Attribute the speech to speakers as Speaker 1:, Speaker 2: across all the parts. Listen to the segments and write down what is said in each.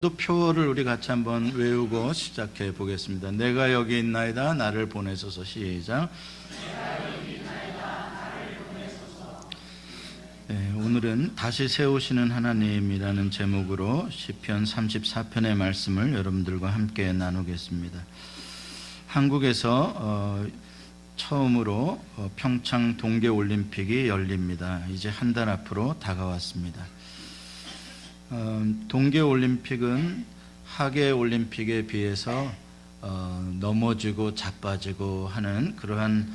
Speaker 1: 또 표어를 우리 같이 한번 외우고 시작해 보겠습니다. 내가 여기 있나이다 나를 보내소서. 시작. 네, 오늘은 다시 세우시는 하나님이라는 제목으로 시편 34편의 말씀을 여러분들과 함께 나누겠습니다. 한국에서 처음으로 평창 동계올림픽이 열립니다. 이제 한 달 앞으로 다가왔습니다. 동계올림픽은 하계올림픽에 비해서 넘어지고 자빠지고 하는 그러한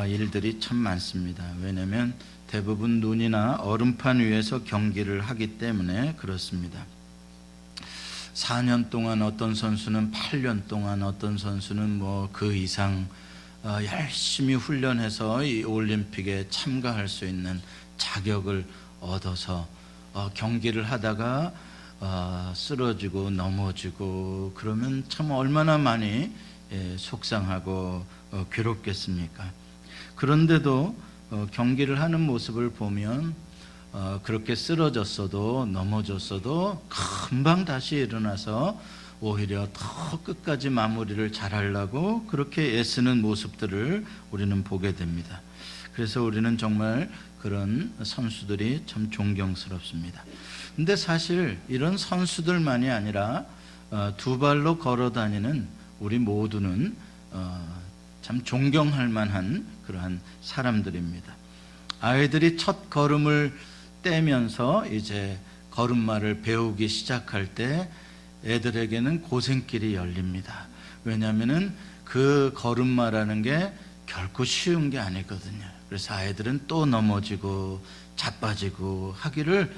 Speaker 1: 일들이 참 많습니다. 왜냐하면 대부분 눈이나 얼음판 위에서 경기를 하기 때문에 그렇습니다. 4년 동안 어떤 선수는 8년 동안 어떤 선수는 뭐 그 이상 열심히 훈련해서 이 올림픽에 참가할 수 있는 자격을 얻어서 경기를 하다가 쓰러지고 넘어지고 그러면 참 얼마나 많이 속상하고 괴롭겠습니까? 그런데도 경기를 하는 모습을 보면 그렇게 쓰러졌어도 넘어졌어도 금방 다시 일어나서 오히려 더 끝까지 마무리를 잘하려고 그렇게 애쓰는 모습들을 우리는 보게 됩니다. 그래서 우리는 정말 그런 선수들이 참 존경스럽습니다. 근데 사실 이런 선수들만이 아니라 두 발로 걸어 다니는 우리 모두는 참 존경할 만한 그러한 사람들입니다. 아이들이 첫 걸음을 떼면서 이제 걸음마를 배우기 시작할 때 애들에게는 고생길이 열립니다. 왜냐하면은 그 걸음마라는 게 결코 쉬운 게 아니거든요. 그래서 아이들은 또 넘어지고 자빠지고 하기를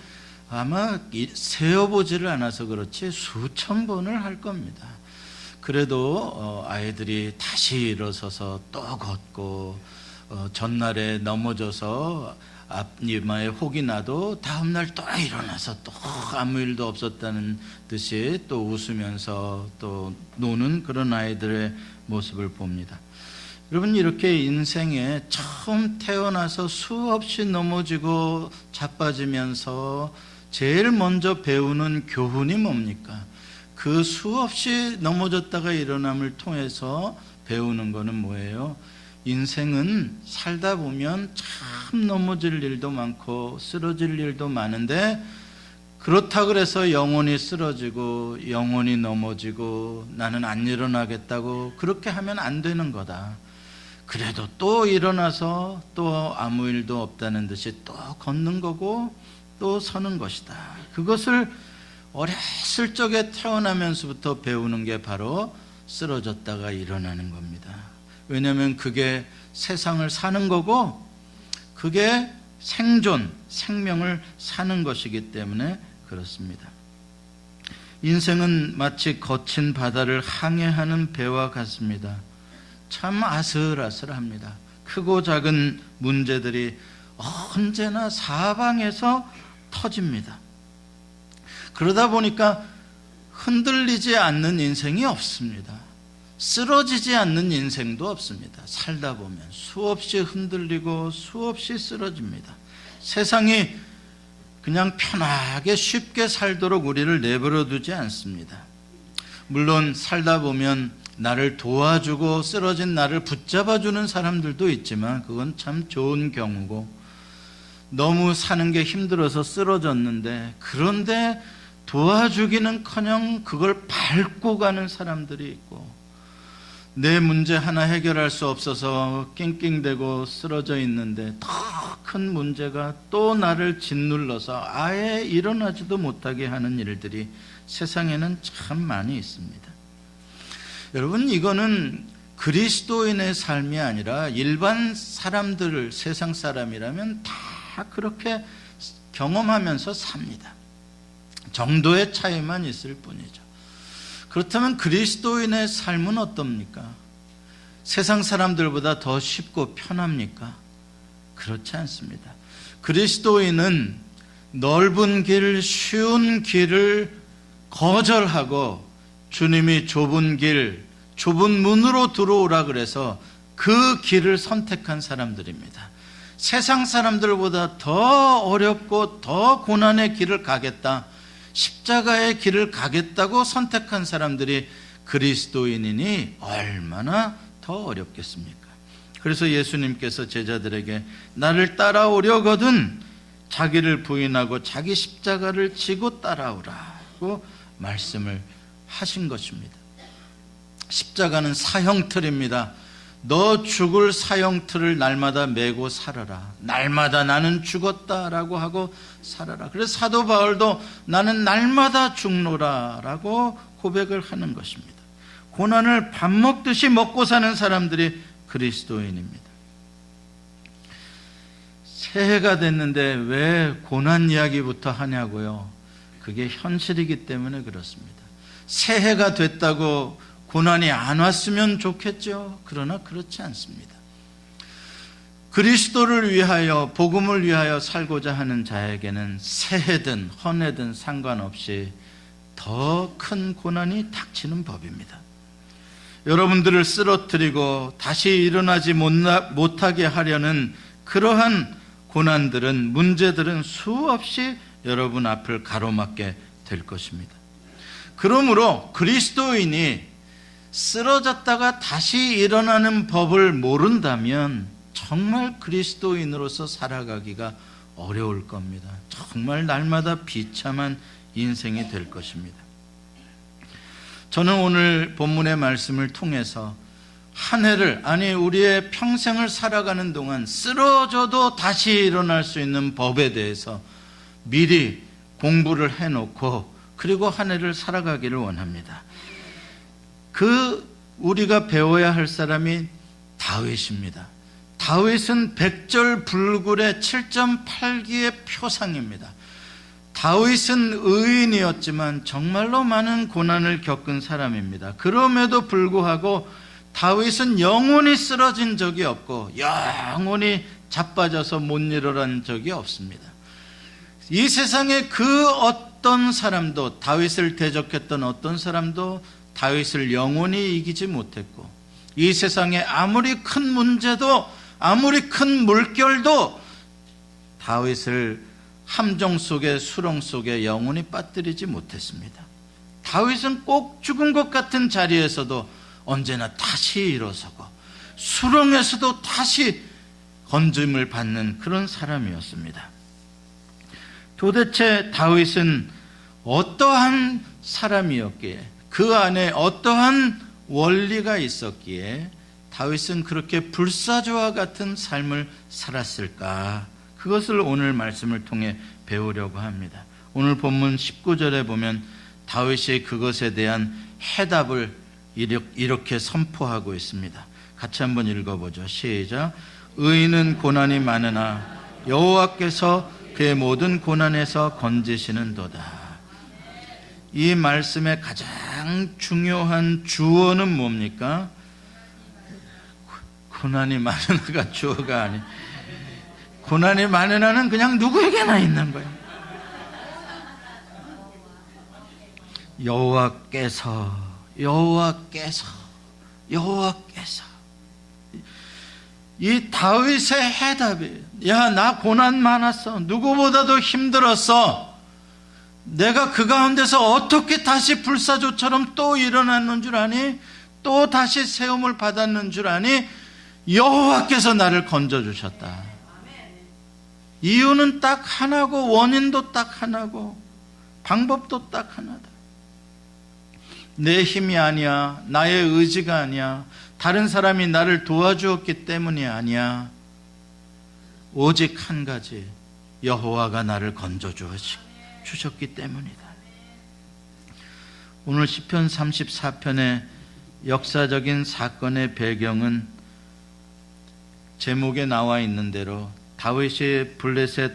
Speaker 1: 아마 세어보지를 않아서 그렇지 수천 번을 할 겁니다. 그래도 아이들이 다시 일어서서 또 걷고 전날에 넘어져서 앞니마에 혹이 나도 다음날 또 일어나서 또 아무 일도 없었다는 듯이 또 웃으면서 또 노는 그런 아이들의 모습을 봅니다. 여러분, 이렇게 인생에 처음 태어나서 수없이 넘어지고 자빠지면서 제일 먼저 배우는 교훈이 뭡니까? 그 수없이 넘어졌다가 일어남을 통해서 배우는 거는 뭐예요? 인생은 살다 보면 참 넘어질 일도 많고 쓰러질 일도 많은데 그렇다 그래서 영원히 쓰러지고 영원히 넘어지고 나는 안 일어나겠다고 그렇게 하면 안 되는 거다. 그래도 또 일어나서 또 아무 일도 없다는 듯이 또 걷는 거고 또 서는 것이다. 그것을 어렸을 적에 태어나면서부터 배우는 게 바로 쓰러졌다가 일어나는 겁니다. 왜냐하면 그게 세상을 사는 거고 그게 생명을 사는 것이기 때문에 그렇습니다. 인생은 마치 거친 바다를 항해하는 배와 같습니다. 참 아슬아슬합니다. 크고 작은 문제들이 언제나 사방에서 터집니다. 그러다 보니까 흔들리지 않는 인생이 없습니다. 쓰러지지 않는 인생도 없습니다. 살다 보면 수없이 흔들리고 수없이 쓰러집니다. 세상이 그냥 편하게 쉽게 살도록 우리를 내버려 두지 않습니다. 물론 살다 보면 나를 도와주고 쓰러진 나를 붙잡아주는 사람들도 있지만 그건 참 좋은 경우고, 너무 사는 게 힘들어서 쓰러졌는데 그런데 도와주기는커녕 그걸 밟고 가는 사람들이 있고, 내 문제 하나 해결할 수 없어서 낑낑대고 쓰러져 있는데 더 큰 문제가 또 나를 짓눌러서 아예 일어나지도 못하게 하는 일들이 세상에는 참 많이 있습니다. 여러분, 이거는 그리스도인의 삶이 아니라 일반 사람들, 세상 사람이라면 다 그렇게 경험하면서 삽니다. 정도의 차이만 있을 뿐이죠. 그렇다면 그리스도인의 삶은 어떻습니까? 세상 사람들보다 더 쉽고 편합니까? 그렇지 않습니다. 그리스도인은 넓은 길, 쉬운 길을 거절하고 주님이 좁은 길, 좁은 문으로 들어오라 그래서 그 길을 선택한 사람들입니다. 세상 사람들보다 더 어렵고 더 고난의 길을 가겠다, 십자가의 길을 가겠다고 선택한 사람들이 그리스도인이니 얼마나 더 어렵겠습니까? 그래서 예수님께서 제자들에게 나를 따라오려거든 자기를 부인하고 자기 십자가를 지고 따라오라고 말씀을 하신 것입니다. 십자가는 사형틀입니다. 너 죽을 사형틀을 날마다 메고 살아라. 날마다 나는 죽었다라고 하고 살아라. 그래서 사도 바울도 나는 날마다 죽노라라고 고백을 하는 것입니다. 고난을 밥 먹듯이 먹고 사는 사람들이 그리스도인입니다. 새해가 됐는데 왜 고난 이야기부터 하냐고요? 그게 현실이기 때문에 그렇습니다. 새해가 됐다고 고난이 안 왔으면 좋겠죠. 그러나 그렇지 않습니다. 그리스도를 위하여, 복음을 위하여 살고자 하는 자에게는 새해든 헌해든 상관없이 더 큰 고난이 닥치는 법입니다. 여러분들을 쓰러뜨리고 다시 일어나지 못하게 하려는 그러한 고난들은, 문제들은 수없이 여러분 앞을 가로막게 될 것입니다. 그러므로 그리스도인이 쓰러졌다가 다시 일어나는 법을 모른다면 정말 그리스도인으로서 살아가기가 어려울 겁니다. 정말 날마다 비참한 인생이 될 것입니다. 저는 오늘 본문의 말씀을 통해서 한 해를, 아니 우리의 평생을 살아가는 동안 쓰러져도 다시 일어날 수 있는 법에 대해서 미리 공부를 해놓고 그리고 한 해를 살아가기를 원합니다. 우리가 배워야 할 사람이 다윗입니다. 다윗은 백절불굴의 7.8기의 표상입니다. 다윗은 의인이었지만 정말로 많은 고난을 겪은 사람입니다. 그럼에도 불구하고 다윗은 영원히 쓰러진 적이 없고 영원히 자빠져서 못 일어난 적이 없습니다. 이 세상에 그 어떤 사람도, 다윗을 대적했던 어떤 사람도 다윗을 영원히 이기지 못했고, 이 세상에 아무리 큰 문제도, 아무리 큰 물결도 다윗을 함정 속에, 수렁 속에 영원히 빠뜨리지 못했습니다. 다윗은 꼭 죽은 것 같은 자리에서도 언제나 다시 일어서고 수렁에서도 다시 건짐을 받는 그런 사람이었습니다. 도대체 다윗은 어떠한 사람이었기에, 그 안에 어떠한 원리가 있었기에 다윗은 그렇게 불사조와 같은 삶을 살았을까? 그것을 오늘 말씀을 통해 배우려고 합니다. 오늘 본문 19절에 보면 다윗이 그것에 대한 해답을 이렇게 선포하고 있습니다. 같이 한번 읽어보죠. 시작. 의인은 고난이 많으나 여호와께서 그의 모든 고난에서 건지시는도다. 이 말씀의 가장 중요한 주어는 뭡니까? 고난이 많으나가 주어가 아니, 고난이 많으나는 그냥 누구에게나 있는 거예요. 여호와께서 이 다윗의 해답이에요. 야, 나 고난 많았어. 누구보다도 힘들었어. 내가 그 가운데서 어떻게 다시 불사조처럼 또 일어났는 줄 아니? 또 다시 세움을 받았는 줄 아니? 여호와께서 나를 건져주셨다. 이유는 딱 하나고, 원인도 딱 하나고, 방법도 딱 하나다. 내 힘이 아니야, 나의 의지가 아니야, 다른 사람이 나를 도와주었기 때문이 아니야. 오직 한 가지, 여호와가 나를 건져주셨기 때문이다. 오늘 시편 34편의 역사적인 사건의 배경은 제목에 나와 있는 대로 다윗이 블레셋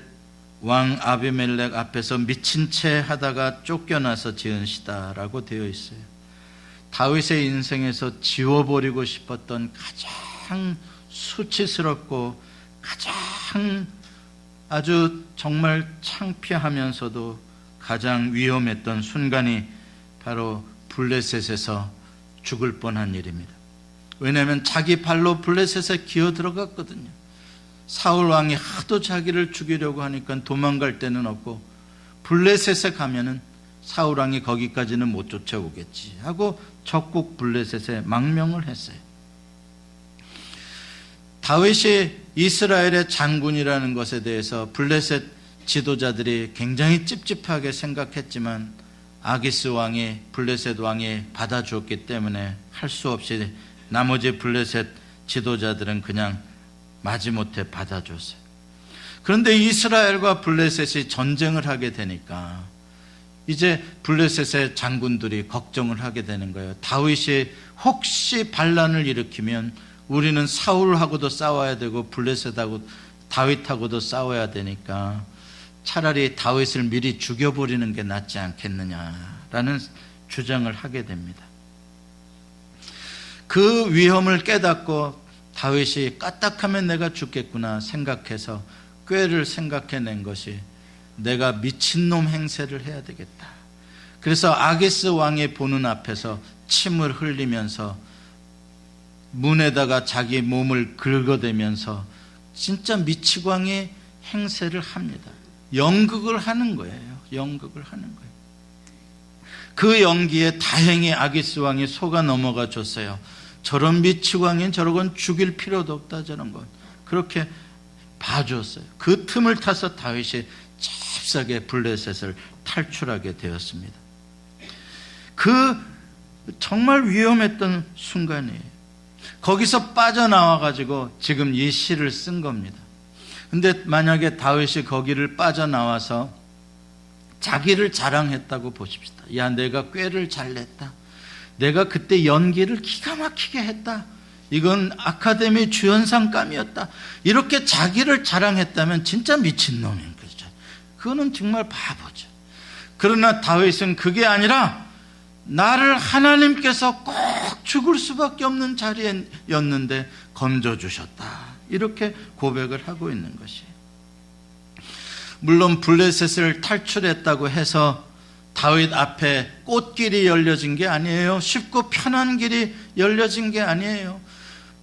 Speaker 1: 왕 아비멜렉 앞에서 미친 채 하다가 쫓겨나서 지은 시다라고 되어 있어요. 다윗의 인생에서 지워버리고 싶었던 가장 수치스럽고 가장 아주 정말 창피하면서도 가장 위험했던 순간이 바로 블레셋에서 죽을 뻔한 일입니다. 왜냐하면 자기 발로 블레셋에 기어 들어갔거든요. 사울 왕이 하도 자기를 죽이려고 하니까 도망갈 데는 없고 블레셋에 가면은 사울 왕이 거기까지는 못 쫓아오겠지 하고 적국 블레셋에 망명을 했어요. 다윗이 이스라엘의 장군이라는 것에 대해서 블레셋 지도자들이 굉장히 찝찝하게 생각했지만 아기스 왕이 블레셋 왕이 받아주었기 때문에 할 수 없이 나머지 블레셋 지도자들은 그냥 마지못해 받아줬어요. 그런데 이스라엘과 블레셋이 전쟁을 하게 되니까 이제 블레셋의 장군들이 걱정을 하게 되는 거예요. 다윗이 혹시 반란을 일으키면 우리는 사울하고도 싸워야 되고 블레셋하고 다윗하고도 싸워야 되니까 차라리 다윗을 미리 죽여버리는 게 낫지 않겠느냐라는 주장을 하게 됩니다. 그 위험을 깨닫고 다윗이 까딱하면 내가 죽겠구나 생각해서 꾀를 생각해낸 것이 내가 미친놈 행세를 해야 되겠다. 그래서 아기스 왕의 보는 앞에서 침을 흘리면서 문에다가 자기 몸을 긁어대면서 진짜 미치광이 행세를 합니다. 연극을 하는 거예요. 연극을 하는 거예요. 그 연기에 다행히 아기스 왕이 속아 넘어가 줬어요. 저런 미치광인 저런 죽일 필요도 없다, 저런 건. 그렇게 봐줬어요. 그 틈을 타서 다윗이 잽싸게 블레셋을 탈출하게 되었습니다. 그 정말 위험했던 순간이에요. 거기서 빠져나와가지고 지금 이 시를 쓴 겁니다. 근데 만약에 다윗이 거기를 빠져나와서 자기를 자랑했다고 보십시다. 야, 내가 꾀를 잘 냈다. 내가 그때 연기를 기가 막히게 했다. 이건 아카데미 주연상감이었다. 이렇게 자기를 자랑했다면 진짜 미친놈인 거죠. 그거는 정말 바보죠. 그러나 다윗은 그게 아니라 나를 하나님께서 꼭 죽을 수밖에 없는 자리였는데 건져주셨다. 이렇게 고백을 하고 있는 것이에요. 물론 블레셋을 탈출했다고 해서 다윗 앞에 꽃길이 열려진 게 아니에요. 쉽고 편한 길이 열려진 게 아니에요.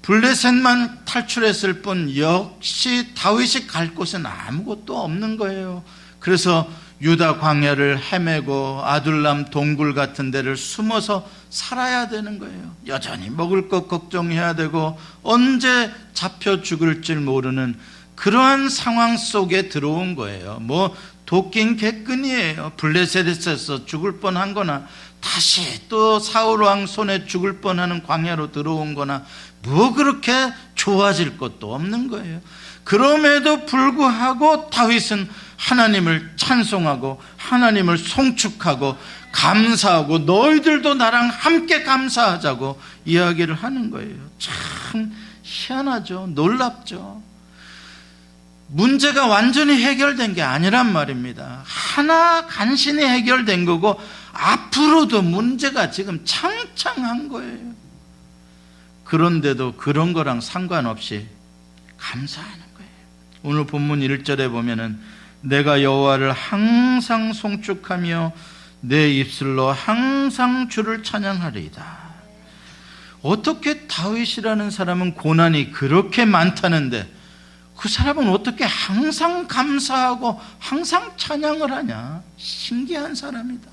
Speaker 1: 블레셋만 탈출했을 뿐 역시 다윗이 갈 곳은 아무것도 없는 거예요. 그래서 유다 광야를 헤매고 아둘람 동굴 같은 데를 숨어서 살아야 되는 거예요. 여전히 먹을 것 걱정해야 되고 언제 잡혀 죽을지 모르는 그러한 상황 속에 들어온 거예요. 뭐 도끼인 개끈이에요. 블레셋에서 죽을 뻔한 거나 다시 또 사울왕 손에 죽을 뻔하는 광야로 들어온 거나 뭐 그렇게 좋아질 것도 없는 거예요. 그럼에도 불구하고 다윗은 하나님을 찬송하고 하나님을 송축하고 감사하고 너희들도 나랑 함께 감사하자고 이야기를 하는 거예요. 참 희한하죠. 놀랍죠. 문제가 완전히 해결된 게 아니란 말입니다. 하나 간신히 해결된 거고 앞으로도 문제가 지금 창창한 거예요. 그런데도 그런 거랑 상관없이 감사하는 거예요. 오늘 본문 1절에 보면은 내가 여호와를 항상 송축하며 내 입술로 항상 주를 찬양하리이다. 어떻게 다윗이라는 사람은 고난이 그렇게 많다는데 그 사람은 어떻게 항상 감사하고 항상 찬양을 하냐? 신기한 사람이다.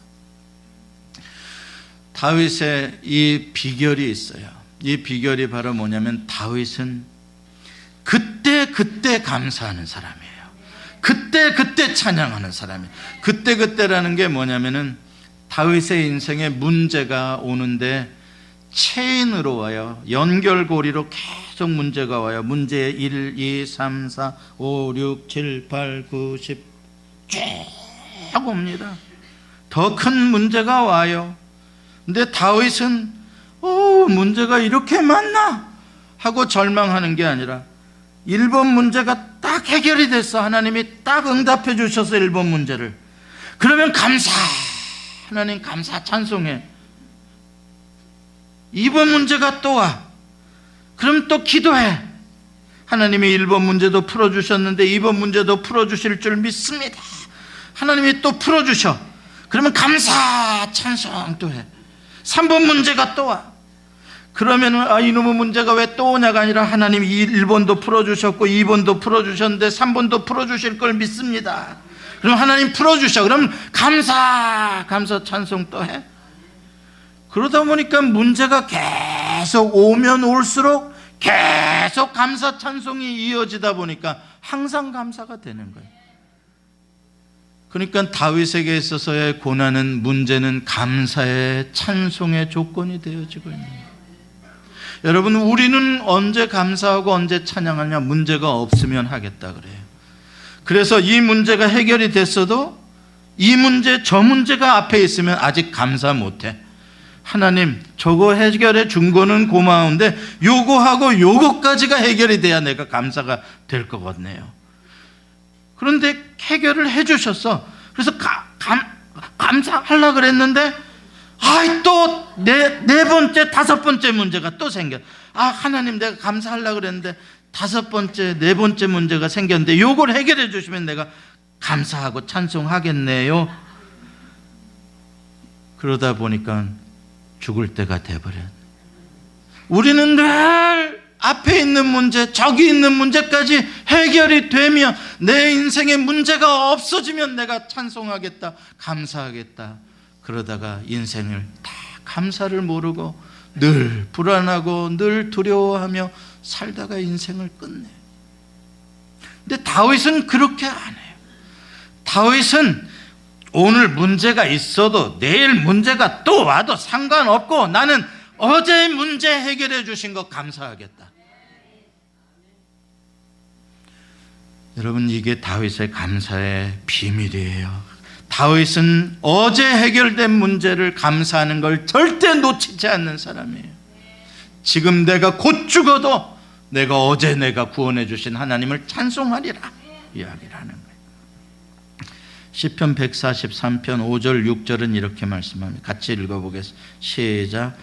Speaker 1: 다윗의 이 비결이 있어요. 이 비결이 바로 뭐냐면 다윗은 그때 감사하는 사람이에요. 그때 찬양하는 사람이에요. 그때라는 게 뭐냐면은 다윗의 인생에 문제가 오는데 체인으로 와요. 연결고리로 계속 문제가 와요. 문제 1, 2, 3, 4, 5, 6, 7, 8, 9, 10 쭉 옵니다. 더 큰 문제가 와요. 근데 다윗은 문제가 이렇게 많나? 하고 절망하는 게 아니라 1번 문제가 딱 해결이 됐어. 하나님이 딱 응답해 주셔서 1번 문제를. 그러면 감사. 하나님 감사 찬송해. 2번 문제가 또 와. 그럼 또 기도해. 하나님이 1번 문제도 풀어주셨는데 2번 문제도 풀어주실 줄 믿습니다. 하나님이 또 풀어주셔. 그러면 감사 찬송 또 해. 3번 문제가 또 와. 그러면은 이놈의 문제가 왜 또 오냐가 아니라 하나님이 1번도 풀어주셨고 2번도 풀어주셨는데 3번도 풀어주실 걸 믿습니다. 그럼 하나님 풀어주셔. 그럼 감사 찬송 또 해. 그러다 보니까 문제가 계속 오면 올수록 계속 감사 찬송이 이어지다 보니까 항상 감사가 되는 거예요. 그러니까 다윗에게 있어서의 고난은, 문제는 감사의 찬송의 조건이 되어지고 있는 거예요. 여러분, 우리는 언제 감사하고 언제 찬양하냐? 문제가 없으면 하겠다 그래요. 그래서 이 문제가 해결이 됐어도 이 문제 저 문제가 앞에 있으면 아직 감사 못해. 하나님, 저거 해결해 준 거는 고마운데 요거하고 요거까지가 해결이 돼야 내가 감사가 될 것 같네요. 그런데 해결을 해주셨어. 그래서 감사하려고 그랬는데 또 네 번째, 다섯 번째 문제가 또 생겨. 하나님, 내가 감사하려고 그랬는데 다섯 번째, 네 번째 문제가 생겼는데 요걸 해결해 주시면 내가 감사하고 찬송하겠네요. 그러다 보니까 죽을 때가 돼버려. 우리는 늘 앞에 있는 문제, 저기 있는 문제까지 해결이 되면, 내 인생에 문제가 없어지면 내가 찬송하겠다, 감사하겠다. 그러다가 인생을 다 감사를 모르고 늘 불안하고 늘 두려워하며 살다가 인생을 끝내. 근데 다윗은 그렇게 안 해요. 다윗은 오늘 문제가 있어도 내일 문제가 또 와도 상관없고 나는 어제 문제 해결해 주신 거 감사하겠다. 여러분, 이게 다윗의 감사의 비밀이에요. 다윗은 어제 해결된 문제를 감사하는 걸 절대 놓치지 않는 사람이에요. 지금 내가 곧 죽어도 내가 어제 내가 구원해 주신 하나님을 찬송하리라 이야기를 하는 거예요. 시편 143편 5절 6절은 이렇게 말씀합니다. 같이 읽어보겠습니다. 시작.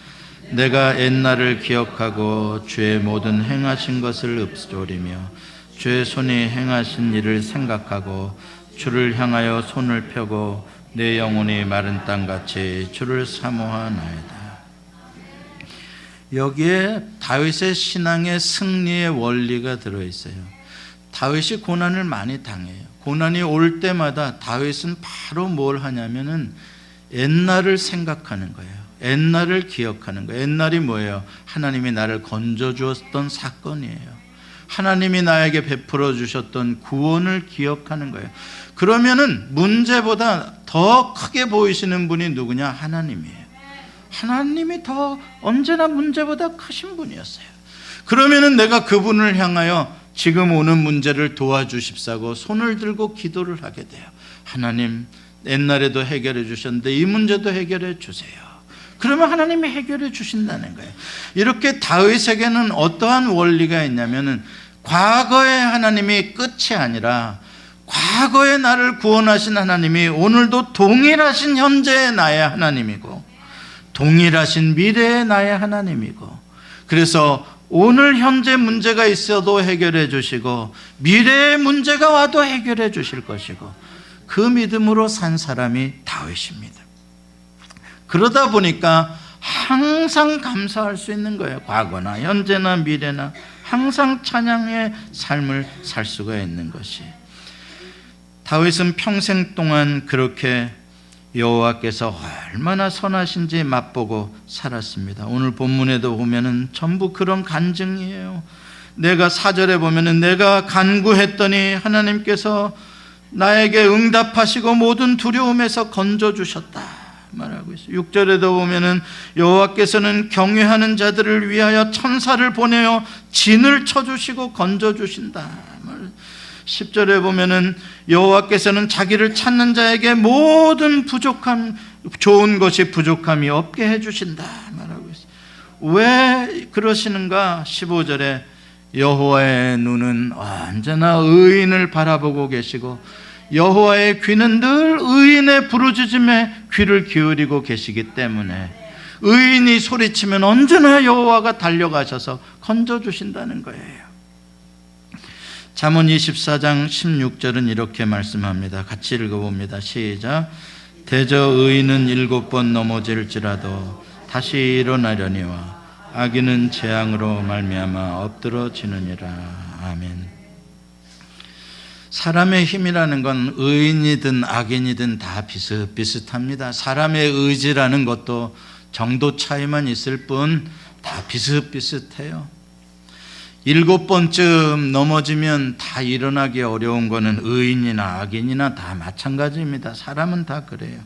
Speaker 1: 내가 옛날을 기억하고 주의 모든 행하신 것을 읊조리며 주의 손이 행하신 일을 생각하고 주를 향하여 손을 펴고 내 영혼이 마른 땅같이 주를 사모하나이다. 여기에 다윗의 신앙의 승리의 원리가 들어있어요. 다윗이 고난을 많이 당해요. 고난이 올 때마다 다윗은 바로 뭘 하냐면은 옛날을 생각하는 거예요. 옛날을 기억하는 거예요. 옛날이 뭐예요? 하나님이 나를 건져주었던 사건이에요. 하나님이 나에게 베풀어 주셨던 구원을 기억하는 거예요. 그러면은 문제보다 더 크게 보이시는 분이 누구냐? 하나님이에요. 하나님이 더 언제나 문제보다 크신 분이었어요. 그러면은 내가 그분을 향하여 지금 오는 문제를 도와주십사고 손을 들고 기도를 하게 돼요. 하나님, 옛날에도 해결해 주셨는데 이 문제도 해결해 주세요. 그러면 하나님이 해결해 주신다는 거예요. 이렇게 다윗에게는 어떠한 원리가 있냐면은 과거의 하나님이 끝이 아니라 과거에 나를 구원하신 하나님이 오늘도 동일하신 현재의 나의 하나님이고 동일하신 미래의 나의 하나님이고, 그래서 오늘 현재 문제가 있어도 해결해 주시고 미래의 문제가 와도 해결해 주실 것이고, 그 믿음으로 산 사람이 다윗입니다. 그러다 보니까 항상 감사할 수 있는 거예요. 과거나 현재나 미래나 항상 찬양의 삶을 살 수가 있는 것이. 다윗은 평생 동안 그렇게 여호와께서 얼마나 선하신지 맛보고 살았습니다. 오늘 본문에도 보면은 전부 그런 간증이에요. 내가 4절에 보면은 내가 간구했더니 하나님께서 나에게 응답하시고 모든 두려움에서 건져주셨다 말하고 있어요. 6절에도 보면은 여호와께서는 경외하는 자들을 위하여 천사를 보내어 진을 쳐주시고 건져주신다. 10절에 보면은 여호와께서는 자기를 찾는 자에게 모든 부족함, 좋은 것이 부족함이 없게 해주신다 말하고 있어요. 왜 그러시는가? 15절에 여호와의 눈은 언제나 의인을 바라보고 계시고 여호와의 귀는 늘 의인의 부르짖음에 귀를 기울이고 계시기 때문에 의인이 소리치면 언제나 여호와가 달려가셔서 건져주신다는 거예요. 잠언 24장 16절은 이렇게 말씀합니다. 같이 읽어봅니다. 시작. 대저 의인은 7번 넘어질지라도 다시 일어나려니와 악인은 재앙으로 말미암아 엎드러지느니라. 아멘. 사람의 힘이라는 건 의인이든 악인이든 다 비슷비슷합니다. 사람의 의지라는 것도 정도 차이만 있을 뿐 다 비슷비슷해요. 7번쯤 넘어지면 다 일어나기 어려운 거는 의인이나 악인이나 다 마찬가지입니다. 사람은 다 그래요.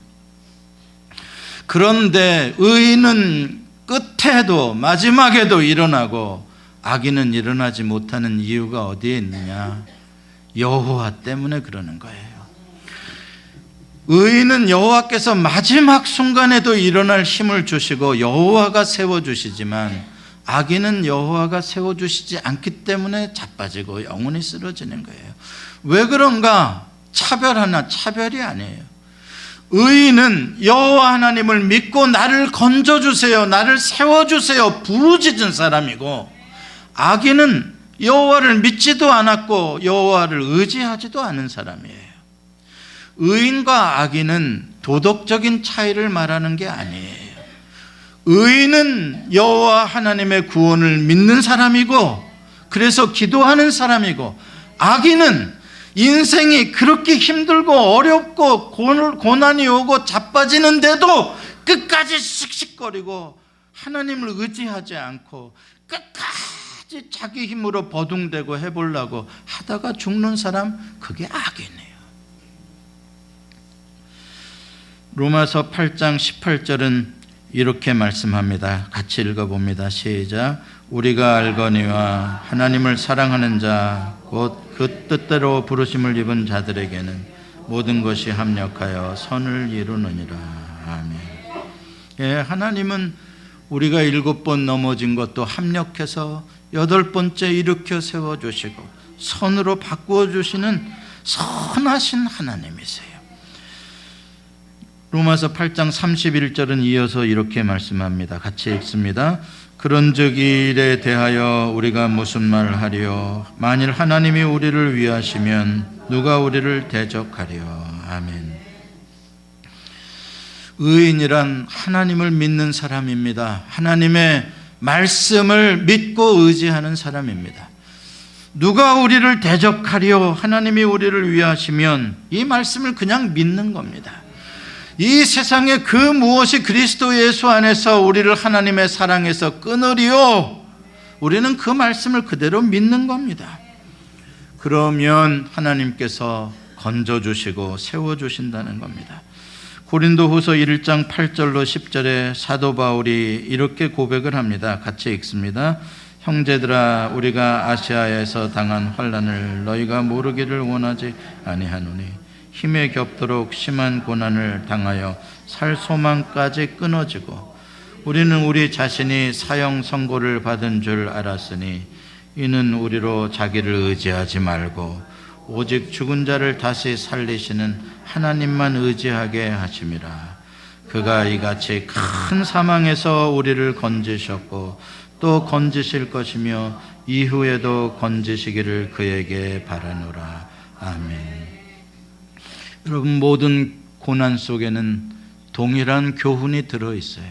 Speaker 1: 그런데 의인은 끝에도 마지막에도 일어나고 악인은 일어나지 못하는 이유가 어디에 있느냐? 여호와 때문에 그러는 거예요. 의인은 여호와께서 마지막 순간에도 일어날 힘을 주시고 여호와가 세워주시지만 악인은 여호와가 세워주시지 않기 때문에 자빠지고 영원히 쓰러지는 거예요. 왜 그런가? 차별이 아니에요. 의인은 여호와 하나님을 믿고 나를 건져주세요, 나를 세워주세요 부르짖은 사람이고, 악인은 여호와를 믿지도 않았고 여호와를 의지하지도 않은 사람이에요. 의인과 악인은 도덕적인 차이를 말하는 게 아니에요. 의인은 여호와 하나님의 구원을 믿는 사람이고 그래서 기도하는 사람이고, 악인은 인생이 그렇게 힘들고 어렵고 고난이 오고 자빠지는데도 끝까지 씩씩거리고 하나님을 의지하지 않고 끝까지 자기 힘으로 버둥대고 해보려고 하다가 죽는 사람, 그게 악이네요. 로마서 8장 18절은 이렇게 말씀합니다. 같이 읽어봅니다. 시작. 우리가 알거니와 하나님을 사랑하는 자 곧 그 뜻대로 부르심을 입은 자들에게는 모든 것이 합력하여 선을 이루느니라. 아멘. 예, 하나님은 우리가 7번 넘어진 것도 합력해서 8번째 일으켜 세워주시고 선으로 바꾸어 주시는 선하신 하나님이세요. 로마서 8장 31절은 이어서 이렇게 말씀합니다. 같이 읽습니다. 그런즉 이 일에 대하여 우리가 무슨 말을 하리요? 만일 하나님이 우리를 위하시면 누가 우리를 대적하리요? 아멘. 의인이란 하나님을 믿는 사람입니다. 하나님의 말씀을 믿고 의지하는 사람입니다. 누가 우리를 대적하리요? 하나님이 우리를 위하시면 이 말씀을 그냥 믿는 겁니다. 이 세상에 그 무엇이 그리스도 예수 안에서 우리를 하나님의 사랑에서 끊으리요? 우리는 그 말씀을 그대로 믿는 겁니다. 그러면 하나님께서 건져주시고 세워주신다는 겁니다. 고린도후서 1장 8절로 10절에 사도 바울이 이렇게 고백을 합니다. 같이 읽습니다. 형제들아, 우리가 아시아에서 당한 환난을 너희가 모르기를 원하지 아니하노니 힘에 겹도록 심한 고난을 당하여 살 소망까지 끊어지고 우리는 우리 자신이 사형 선고를 받은 줄 알았으니 이는 우리로 자기를 의지하지 말고 오직 죽은 자를 다시 살리시는 하나님만 의지하게 하심이라. 그가 이같이 큰 사망에서 우리를 건지셨고 또 건지실 것이며 이후에도 건지시기를 그에게 바라노라. 아멘. 여러분, 모든 고난 속에는 동일한 교훈이 들어있어요.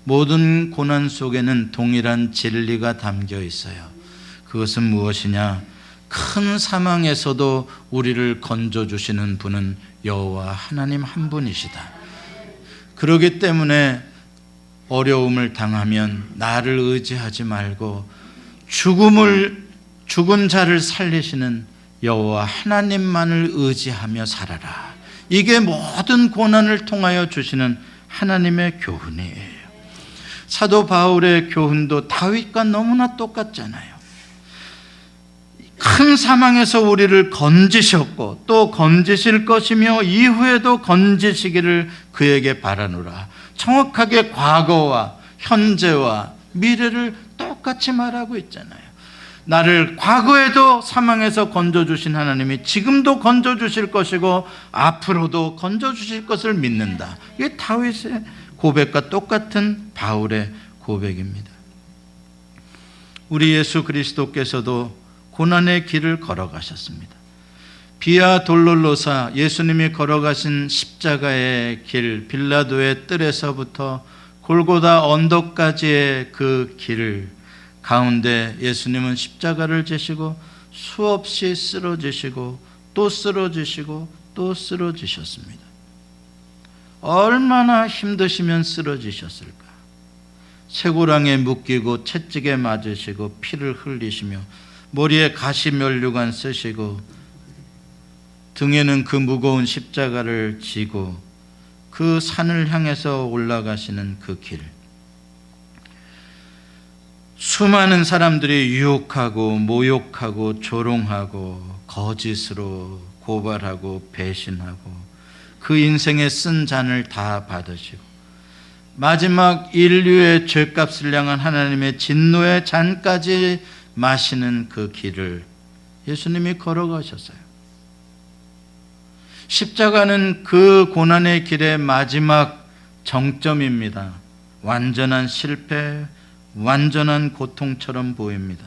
Speaker 1: 모든 고난 속에는 동일한 진리가 담겨 있어요. 그것은 무엇이냐? 큰 사망에서도 우리를 건져주시는 분은 여호와 하나님 한 분이시다. 그렇기 때문에 어려움을 당하면 나를 의지하지 말고 죽은 자를 살리시는 여호와 하나님만을 의지하며 살아라. 이게 모든 고난을 통하여 주시는 하나님의 교훈이에요. 사도 바울의 교훈도 다윗과 너무나 똑같잖아요. 큰 사망에서 우리를 건지셨고 또 건지실 것이며 이후에도 건지시기를 그에게 바라노라. 정확하게 과거와 현재와 미래를 똑같이 말하고 있잖아요. 나를 과거에도 사망에서 건져주신 하나님이 지금도 건져주실 것이고 앞으로도 건져주실 것을 믿는다. 이게 다윗의 고백과 똑같은 바울의 고백입니다. 우리 예수 그리스도께서도 고난의 길을 걸어가셨습니다. 비아 돌롤로사, 예수님이 걸어가신 십자가의 길, 빌라도의 뜰에서부터 골고다 언덕까지의 그 길을 가운데 예수님은 십자가를 지시고 수없이 쓰러지시고 또 쓰러지시고 또 쓰러지셨습니다. 얼마나 힘드시면 쓰러지셨을까. 쇠고랑에 묶이고 채찍에 맞으시고 피를 흘리시며 머리에 가시면류관 쓰시고 등에는 그 무거운 십자가를 지고 그 산을 향해서 올라가시는 그 길, 수많은 사람들이 유혹하고 모욕하고 조롱하고 거짓으로 고발하고 배신하고 그 인생에 쓴 잔을 다 받으시고 마지막 인류의 죄값을 향한 하나님의 진노의 잔까지 마시는 그 길을 예수님이 걸어가셨어요. 십자가는 그 고난의 길의 마지막 정점입니다. 완전한 실패, 완전한 고통처럼 보입니다.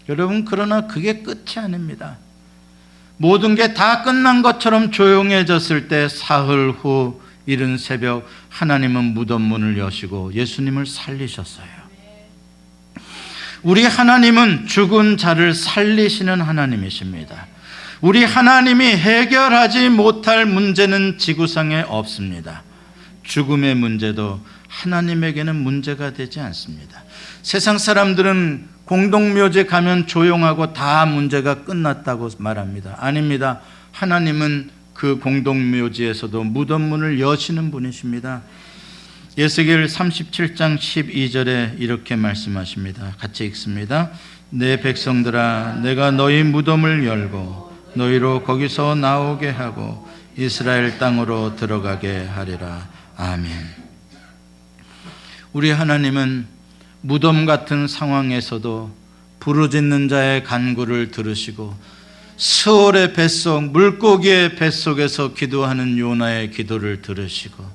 Speaker 1: 여러분, 그러나 그게 끝이 아닙니다. 모든 게 다 끝난 것처럼 조용해졌을 때 사흘 후 이른 새벽 하나님은 무덤 문을 여시고 예수님을 살리셨어요. 우리 하나님은 죽은 자를 살리시는 하나님이십니다. 우리 하나님이 해결하지 못할 문제는 지구상에 없습니다. 죽음의 문제도 하나님에게는 문제가 되지 않습니다. 세상 사람들은 공동묘지 가면 조용하고 다 문제가 끝났다고 말합니다. 아닙니다. 하나님은 그 공동묘지에서도 무덤 문을 여시는 분이십니다. 에스겔 37장 12절에 이렇게 말씀하십니다. 같이 읽습니다. 내 백성들아, 내가 너희 무덤을 열고 너희로 거기서 나오게 하고 이스라엘 땅으로 들어가게 하리라. 아멘. 우리 하나님은 무덤 같은 상황에서도 부르짖는 자의 간구를 들으시고 스올의 뱃속, 물고기의 뱃속에서 기도하는 요나의 기도를 들으시고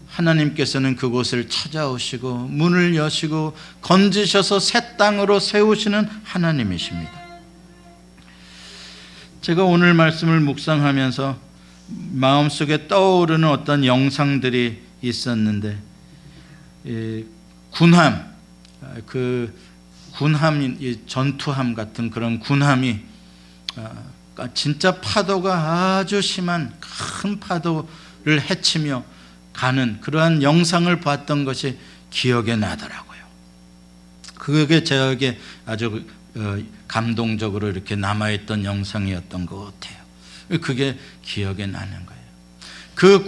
Speaker 1: 하나님께서는 그곳을 찾아오시고 문을 여시고 건지셔서 새 땅으로 세우시는 하나님이십니다. 제가 오늘 말씀을 묵상하면서 마음속에 떠오르는 어떤 영상들이 있었는데, 군함, 전투함 같은 그런 군함이 진짜 파도가 아주 심한 큰 파도를 헤치며 가는 그러한 영상을 봤던 것이 기억에 나더라고요. 그게 저에게 아주 감동적으로 이렇게 남아있던 영상이었던 것 같아요. 그게 기억에 나는 거예요. 그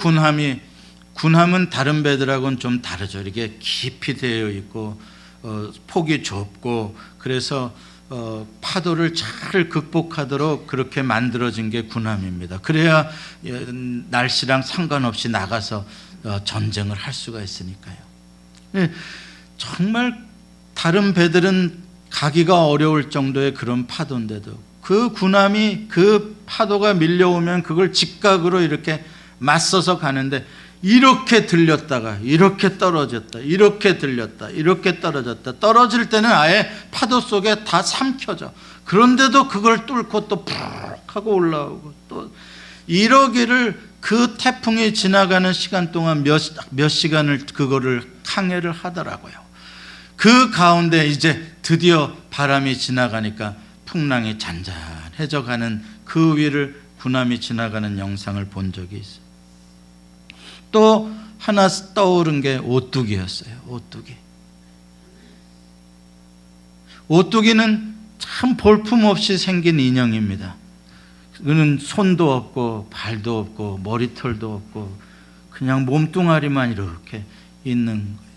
Speaker 1: 군함은 다른 배들하고는 좀 다르죠. 이렇게 깊이 되어 있고 폭이 좁고 그래서 파도를 잘 극복하도록 그렇게 만들어진 게 군함입니다. 그래야 날씨랑 상관없이 나가서 전쟁을 할 수가 있으니까요. 정말 다른 배들은 가기가 어려울 정도의 그런 파도인데도 그 군함이 그 파도가 밀려오면 그걸 직각으로 이렇게 맞서서 가는데 이렇게 들렸다가 이렇게 떨어졌다, 이렇게 들렸다, 이렇게 떨어졌다. 떨어질 때는 아예 파도 속에 다 삼켜져. 그런데도 그걸 뚫고 또 푹 하고 올라오고 또 이러기를 그 태풍이 지나가는 시간 동안 몇 시간을 그거를 항해를 하더라고요. 그 가운데 이제 드디어 바람이 지나가니까 풍랑이 잔잔해져 가는 그 위를 군함이 지나가는 영상을 본 적이 있어요. 또 하나 떠오른 게 오뚜기였어요. 오뚜기는 참 볼품없이 생긴 인형입니다. 그는 손도 없고 발도 없고 머리털도 없고 그냥 몸뚱아리만 이렇게 있는 거예요.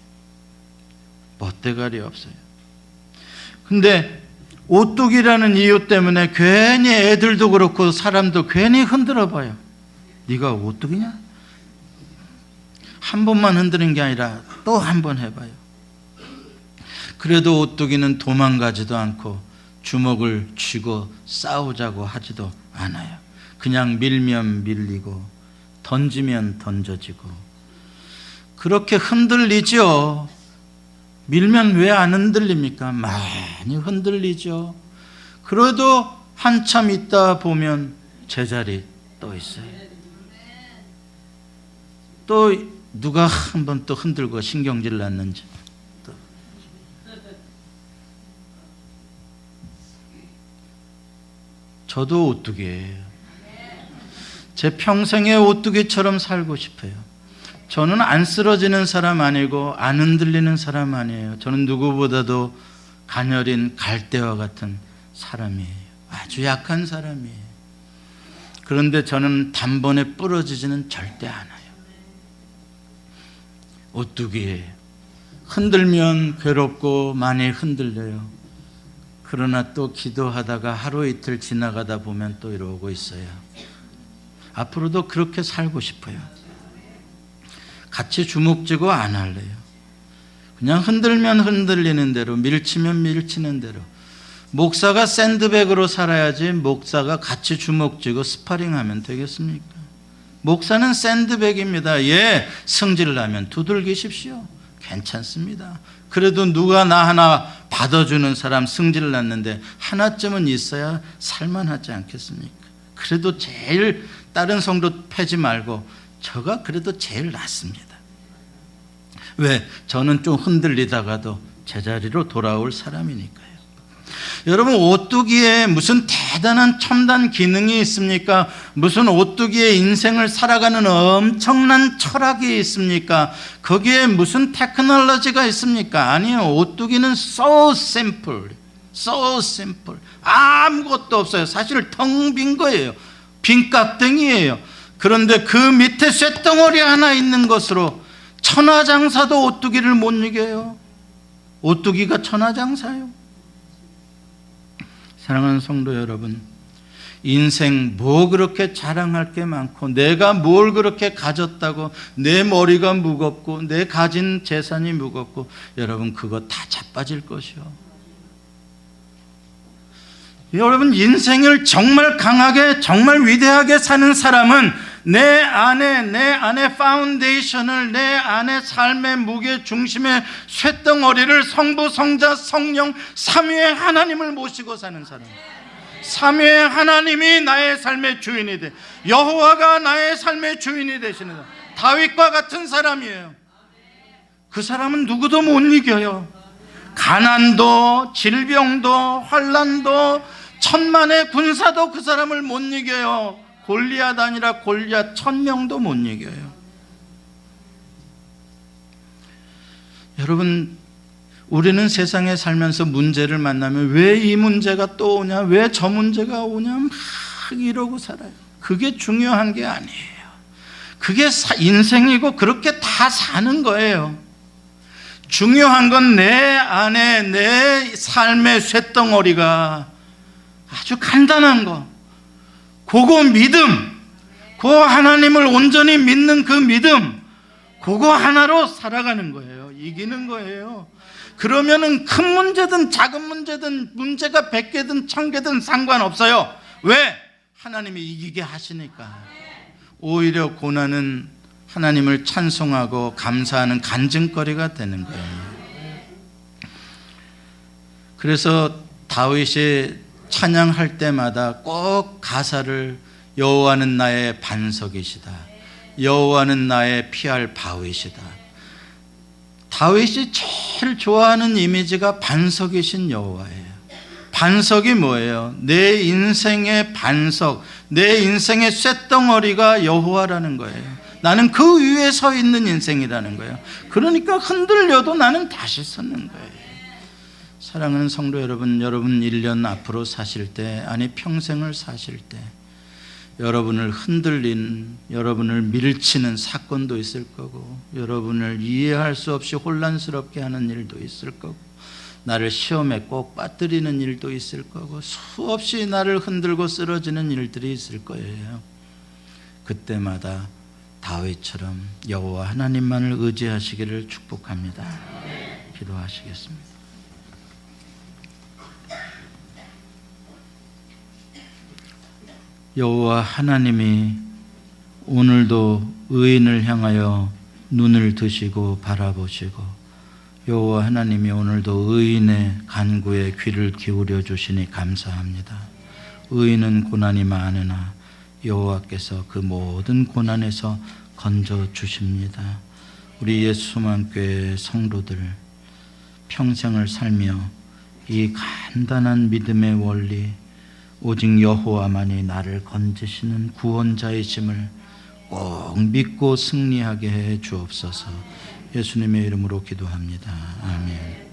Speaker 1: 멋대가리 없어요. 근데 오뚜기라는 이유 때문에 괜히 애들도 그렇고 사람도 괜히 흔들어 봐요. 네가 오뚜기냐? 한 번만 흔드는 게 아니라 또 한 번 해봐요. 그래도 오뚜기는 도망가지도 않고 주먹을 쥐고 싸우자고 하지도 않아요. 그냥 밀면 밀리고 던지면 던져지고 그렇게 흔들리죠. 밀면 왜 안 흔들립니까? 많이 흔들리죠. 그래도 한참 있다 보면 제자리 또 있어요. 또 누가 한 번 또 흔들고 신경질 났는지 또. 저도 오뚜기예요. 제 평생에 오뚜기처럼 살고 싶어요. 저는 안 쓰러지는 사람 아니고 안 흔들리는 사람 아니에요. 저는 누구보다도 가녀린 갈대와 같은 사람이에요. 아주 약한 사람이에요. 그런데 저는 단번에 부러지지는 절대 않아요. 오뚜기예요. 흔들면 괴롭고 많이 흔들려요. 그러나 또 기도하다가 하루 이틀 지나가다 보면 또 이러고 있어요. 앞으로도 그렇게 살고 싶어요. 같이 주먹쥐고 안 할래요. 그냥 흔들면 흔들리는 대로, 밀치면 밀치는 대로. 목사가 샌드백으로 살아야지 목사가 같이 주먹쥐고 스파링하면 되겠습니까? 목사는 샌드백입니다. 예, 승질나면 두들기십시오. 괜찮습니다. 그래도 누가 나 하나 받아주는 사람, 승질났는데 하나쯤은 있어야 살만하지 않겠습니까? 그래도 제일 다른 성도 패지 말고 저가 그래도 제일 낫습니다. 왜? 저는 좀 흔들리다가도 제자리로 돌아올 사람이니까요. 여러분, 오뚜기에 무슨 대단한 첨단 기능이 있습니까? 무슨 오뚜기의 인생을 살아가는 엄청난 철학이 있습니까? 거기에 무슨 테크놀로지가 있습니까? 아니요. 오뚜기는 so simple, so simple. 아무것도 없어요. 사실 텅 빈 거예요. 빈 깍덩이에요. 그런데 그 밑에 쇳덩어리 하나 있는 것으로 천하장사도 오뚜기를 못 이겨요. 오뚜기가 천하장사요. 사랑하는 성도 여러분, 인생 뭐 그렇게 자랑할 게 많고, 내가 뭘 그렇게 가졌다고, 내 머리가 무겁고 내 가진 재산이 무겁고, 여러분 그거 다 자빠질 것이요. 여러분, 인생을 정말 강하게, 정말 위대하게 사는 사람은 내 안에 파운데이션을, 내 안에 삶의 무게 중심의 쇳덩어리를 성부, 성자, 성령 삼위의 하나님을 모시고 사는 사람. 삼위의 하나님이 나의 삶의 주인이 돼, 여호와가 나의 삶의 주인이 되시는 사람. 다윗과 같은 사람이에요. 그 사람은 누구도 못 이겨요. 가난도, 질병도, 환난도, 천만의 군사도 그 사람을 못 이겨요. 골리앗 아니라 골리앗 1000명도 못 이겨요. 여러분, 우리는 세상에 살면서 문제를 만나면 왜 이 문제가 또 오냐, 왜 저 문제가 오냐 막 이러고 살아요. 그게 중요한 게 아니에요. 그게 인생이고 그렇게 다 사는 거예요. 중요한 건 내 안에 내 삶의 쇳덩어리가 아주 간단한 거, 그거 믿음, 그 하나님을 온전히 믿는 그 믿음, 그거 하나로 살아가는 거예요. 이기는 거예요. 그러면은 큰 문제든 작은 문제든, 문제가 100개든 1000개든 상관없어요. 왜? 하나님이 이기게 하시니까. 오히려 고난은 하나님을 찬송하고 감사하는 간증거리가 되는 거예요. 그래서 다윗이 찬양할 때마다 꼭 가사를, 여호와는 나의 반석이시다, 여호와는 나의 피할 바위시다. 다윗이 제일 좋아하는 이미지가 반석이신 여호와예요. 반석이 뭐예요? 내 인생의 반석, 내 인생의 쇳덩어리가 여호와라는 거예요. 나는 그 위에 서 있는 인생이라는 거예요. 그러니까 흔들려도 나는 다시 서는 거예요. 사랑하는 성도 여러분, 여러분 1년 앞으로 사실 때, 아니 평생을 사실 때 여러분을 흔들린, 여러분을 밀치는 사건도 있을 거고, 여러분을 이해할 수 없이 혼란스럽게 하는 일도 있을 거고, 나를 시험에 꼭 빠뜨리는 일도 있을 거고, 수없이 나를 흔들고 쓰러지는 일들이 있을 거예요. 그때마다 다윗처럼 여호와 하나님만을 의지하시기를 축복합니다. 기도하시겠습니다. 여호와 하나님이 오늘도 의인을 향하여 눈을 드시고 바라보시고, 여호와 하나님이 오늘도 의인의 간구에 귀를 기울여 주시니 감사합니다. 의인은 고난이 많으나 여호와께서 그 모든 고난에서 건져 주십니다. 우리 예수만교회 성도들 평생을 살며 이 간단한 믿음의 원리, 오직 여호와만이 나를 건지시는 구원자이심을 꼭 믿고 승리하게 해 주옵소서. 예수님의 이름으로 기도합니다. 아멘.